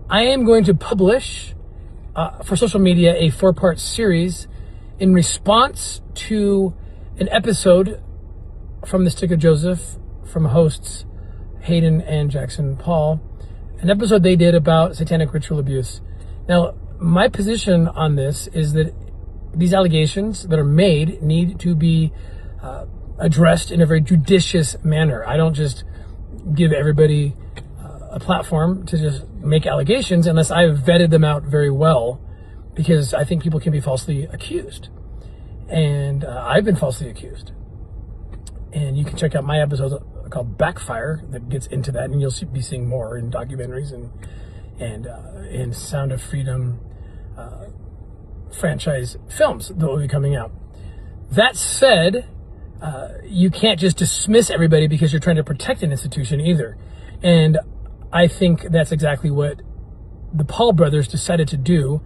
I am going to publish for social media a 4-part series in response to an episode from the Stick of Joseph from hosts Hayden and Jackson Paul, an episode they did about satanic ritual abuse. Now, my position on this is that these allegations that are made need to be addressed in a very judicious manner. I don't just give everybody a platform to just make allegations unless I've vetted them out very well, because I think people can be falsely accused. And I've been falsely accused. And you can check out my episode called Backfire that gets into that, and you'll be seeing more in documentaries and in Sound of Freedom franchise films that will be coming out. That said, you can't just dismiss everybody because you're trying to protect an institution either. And I think that's exactly what the Paul brothers decided to do.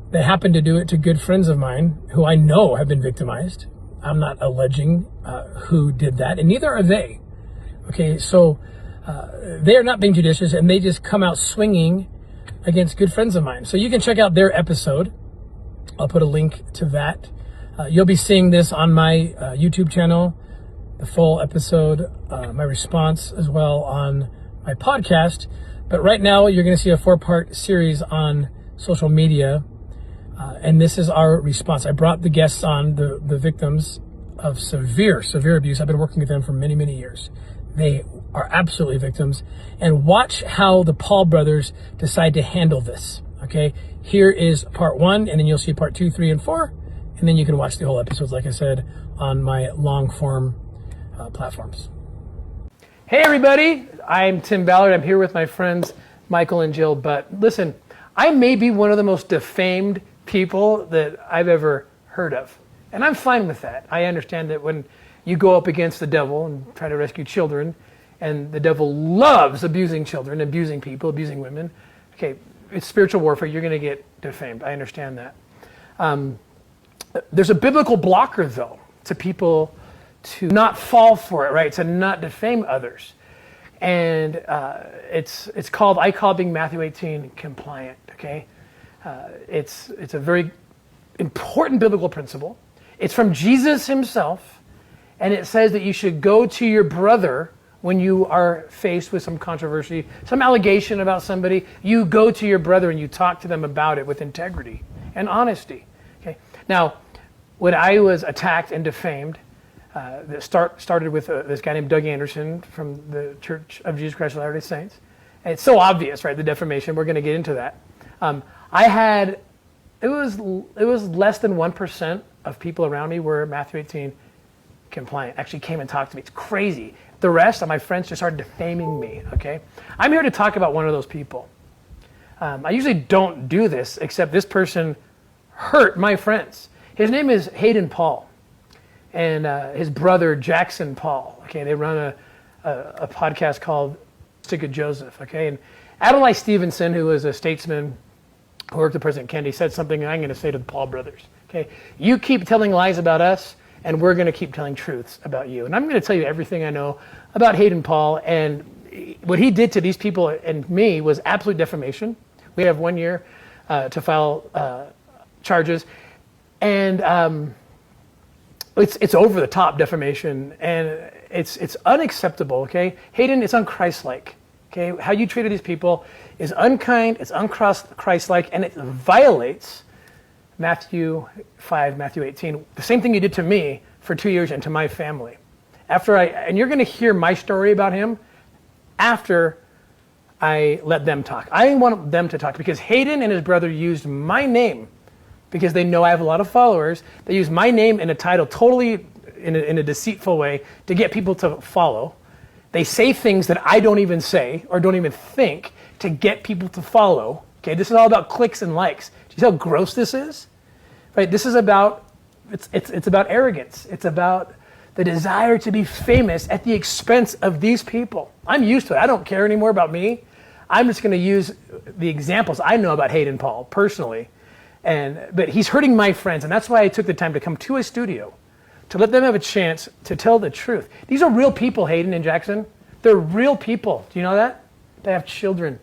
They happened to do it to good friends of mine who I know have been victimized. I'm not alleging who did that, and neither are they. Okay, so they are not being judicious, and they just come out swinging against good friends of mine. So you can check out their episode. I'll put a link to that. You'll be seeing this on my YouTube channel, the full episode, my response as well on my podcast. But right now, you're going to see a 4-part series on social media. And this is our response. I brought the guests on, the victims of severe abuse. I've been working with them for many, many years. They are absolutely victims. And watch how the Paul brothers decide to handle this. Okay, here is part 1, and then you'll see part 2, 3, and 4. And then you can watch the whole episodes, like I said, on my long form platforms. Hey everybody, I'm Tim Ballard. I'm here with my friends Michael and Jill Butt. Listen, I may be one of the most defamed people that I've ever heard of. And I'm fine with that. I understand that when you go up against the devil and try to rescue children, and the devil loves abusing children, abusing people, abusing women, okay, it's spiritual warfare. You're going to get defamed. I understand that. There's a biblical blocker, though, to people to not fall for it, right? To not defame others. And it's called, I call being Matthew 18 compliant, okay? It's a very important biblical principle. It's from Jesus himself, and it says that you should go to your brother when you are faced with some controversy, some allegation about somebody. You go to your brother and you talk to them about it with integrity and honesty. Okay. Now, when I was attacked and defamed, that started with this guy named Doug Anderson from the Church of Jesus Christ of Latter-day Saints. And it's so obvious, right, the defamation. We're going to get into that. It was less than 1% of people around me were Matthew 18 compliant, actually came and talked to me. It's crazy. The rest of my friends just started defaming me, okay? I'm here to talk about one of those people. I usually don't do this, except this person hurt my friends. His name is Hayden Paul, and his brother Jackson Paul. Okay, they run a podcast called Stick of Joseph. Okay, and Adlai Stevenson, who was a statesman who worked with President Kennedy, said something I'm going to say to the Paul brothers. Okay, you keep telling lies about us, and we're going to keep telling truths about you. And I'm going to tell you everything I know about Hayden Paul, and what he did to these people and me was absolute defamation. We have 1 year to file charges, and it's over the top defamation, and it's unacceptable. Okay, Hayden, it's un-Christ-like. Okay, how you treated these people is unkind, it's un-Christ-like, and it violates Matthew 5, Matthew 18. The same thing you did to me for 2 years and to my family. And you're going to hear my story about him after I let them talk. I want them to talk because Hayden and his brother used my name because they know I have a lot of followers. They use my name in a title totally in a deceitful way to get people to follow. They say things that I don't even say or don't even think to get people to follow. Okay, this is all about clicks and likes. Do you see how gross this is? Right? This is about it's about arrogance. It's about the desire to be famous at the expense of these people. I'm used to it. I don't care anymore about me. I'm just going to use the examples I know about Hayden Paul personally. But he's hurting my friends, and that's why I took the time to come to a studio to let them have a chance to tell the truth. These are real people, Hayden and Jackson. They're real people. Do you know that? They have children.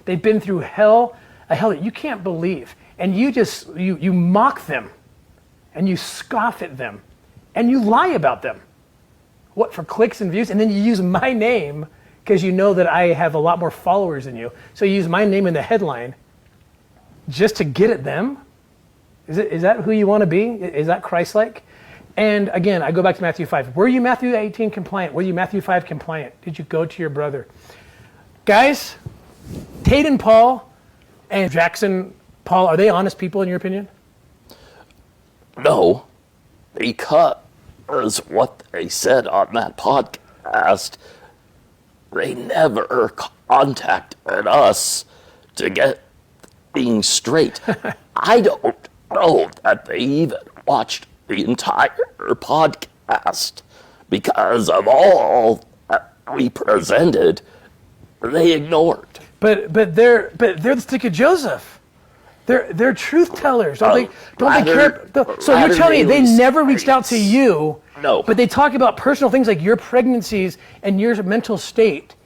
They've been through hell, a hell that you can't believe. And you mock them, and you scoff at them, and you lie about them. What, for clicks and views? And then you use my name because you know that I have a lot more followers than you. So you use my name in the headline just to get at them? Is that who you want to be? Is that Christ-like? And again, I go back to Matthew 5. Were you Matthew 18 compliant? Were you Matthew 5 compliant? Did you go to your brother? Guys, Hayden Paul and Jackson Paul, are they honest people in your opinion? No, because what they said on that podcast, they never contacted us to get things straight. I don't know that they even watched the entire podcast because of all that we presented. They ignored. But they're the stick of Joseph. They're truth tellers. Don't they care? So you're telling me they never reached out to you? No. But they talk about personal things like your pregnancies and your mental state.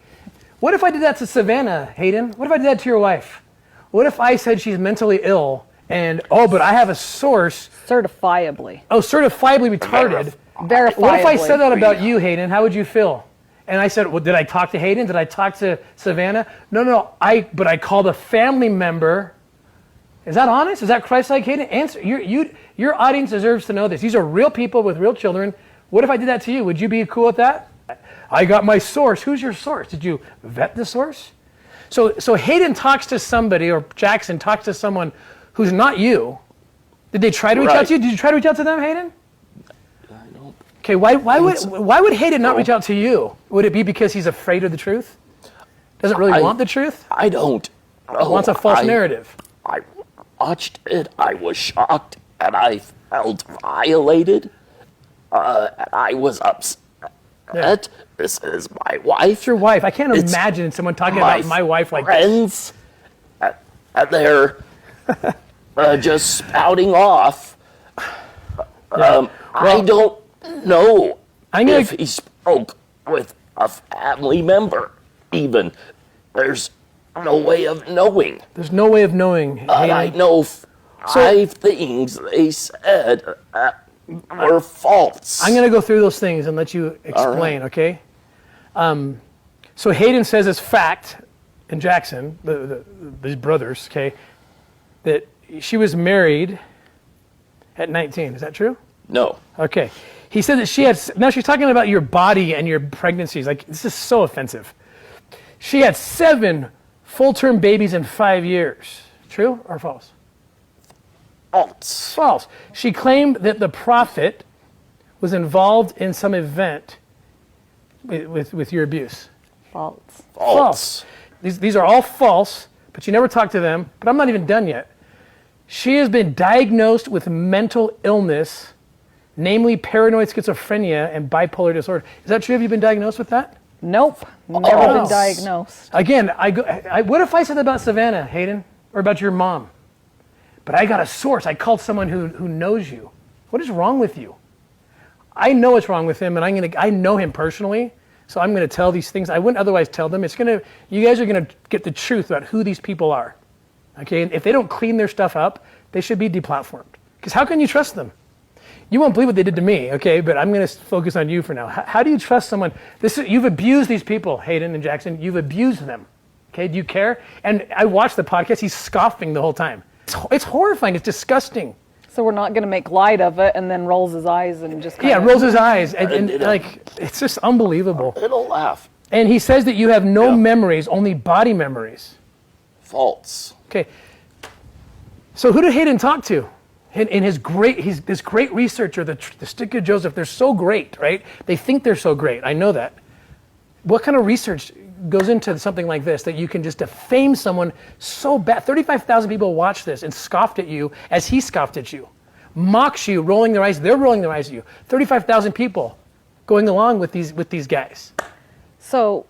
What if I did that to Savannah, Hayden? What if I did that to your wife? What if I said she's mentally ill and, but I have a source. Certifiably. Oh, certifiably retarded. Verifiably. What if I said that about you, Hayden? How would you feel? And I said, well, did I talk to Hayden? Did I talk to Savannah? No. But I called a family member. Is that honest? Is that Christ-like, Hayden? Answer. Your audience deserves to know this. These are real people with real children. What if I did that to you? Would you be cool with that? I got my source. Who's your source? Did you vet the source? So Hayden talks to somebody, or Jackson talks to someone who's not you. Did they try to reach out to you? Did you try to reach out to them, Hayden? I don't. Okay, why would Hayden not reach out to you? Would it be because he's afraid of the truth? Doesn't really want the truth? I don't know. Wants a false narrative. I watched it. I was shocked, and I felt violated. And I was upset. Yeah. This is my wife. It's your wife. I can't imagine someone talking about my wife like friends, this. And they're just spouting off. I don't know if he spoke with a family member, even. There's no way of knowing. There's no way of knowing. I know five things they said were false. I'm going to go through those things and let you explain, okay? So Hayden says it's fact, and Jackson, these brothers, okay, that she was married at 19. Is that true? No. Okay. He said that she had, now she's talking about your body and your pregnancies. Like, this is so offensive. She had 7 full-term babies in 5 years. True or false? False. False. She claimed that the prophet was involved in some event with your abuse. False. False. These are all false, but you never talked to them. But I'm not even done yet. She has been diagnosed with mental illness, namely paranoid schizophrenia and bipolar disorder. Is that true? Have you been diagnosed with that? Nope. Never been diagnosed. Again, what if I said that about Savannah, Hayden, or about your mom? But I got a source. I called someone who knows you. What is wrong with you? I know what's wrong with him, and I know him personally, so I'm going to tell these things. I wouldn't otherwise tell them. You guys are going to get the truth about who these people are. Okay, and if they don't clean their stuff up, they should be deplatformed. Because how can you trust them? You won't believe what they did to me, okay? But I'm going to focus on you for now. How do you trust someone? You've abused these people, Hayden and Jackson. You've abused them. Okay, do you care? And I watched the podcast. He's scoffing the whole time. It's horrifying. It's disgusting. So we're not going to make light of it and then rolls his eyes and just rolls his eyes. And it's just unbelievable. It'll laugh. And he says that you have no memories, only body memories. False. Okay. So who did Hayden talk to? In this great researcher, the stick of Joseph, they're so great, right? They think they're so great. I know that. What kind of research goes into something like this that you can just defame someone so bad? 35,000 people watched this and scoffed at you as he scoffed at you. Mocks you, rolling their eyes. They're rolling their eyes at you. 35,000 people going along with these guys. So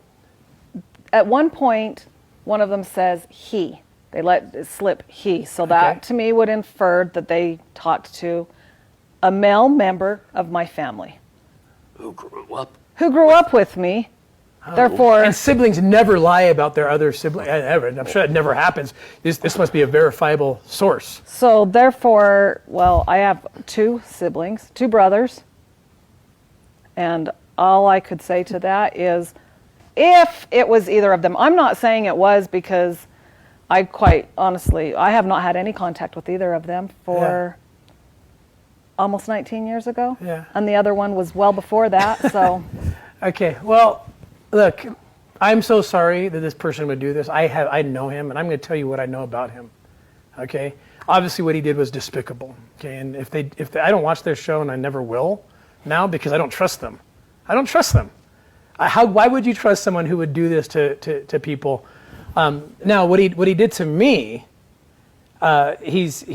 at one point, one of them says he. They let it slip he. So that to me would infer that they talked to a male member of my family. Who grew up? Who grew up with me. Therefore, And siblings never lie about their other sibling ever. I'm sure that never happens. This must be a verifiable source. so therefore, well, I have 2 siblings, 2 brothers. And all I could say to that is, if it was either of them, I'm not saying it was, because I quite honestly, I have not had any contact with either of them for almost 19 years ago. Yeah. And the other one was well before that, so. Okay, well, look, I'm so sorry that this person would do this. I know him, and I'm going to tell you what I know about him. Okay, obviously what he did was despicable. Okay, and if they I don't watch their show, and I never will now, because I don't trust them. I don't trust them. Why would you trust someone who would do this to people? Now, what he did to me, he's